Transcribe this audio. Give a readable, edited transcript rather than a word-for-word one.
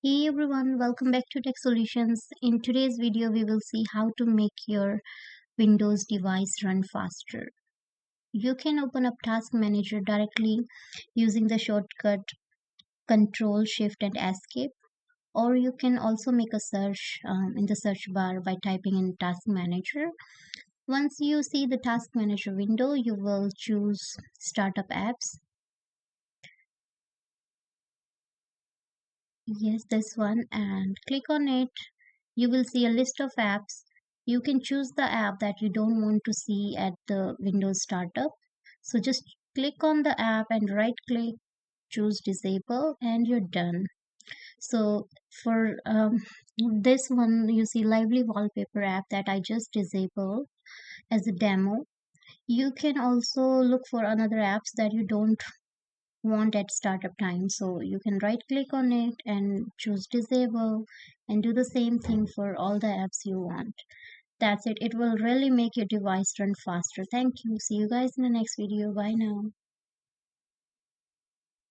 Hey everyone, welcome back to Tech Solutions. In today's video, we will see how to make your Windows device run faster. You can open up Task Manager directly using the shortcut Control Shift and Escape, or you can also make a search in the search bar by typing in Task Manager. Once you see the Task Manager window, you will choose Startup Apps. Yes, this one, and click on it. You will see a list of apps. You can choose the app that you don't want to see at the Windows startup. So just click on the app and right click, choose disable, and you're done. So for this one, you see Lively Wallpaper app that I just disabled as a demo. You can also look for another apps that you don't want at startup time, so you can right click on it and choose disable and do the same thing for all the apps you want. That's it. It will really make your device run faster. Thank you. See you guys in the next video. Bye now.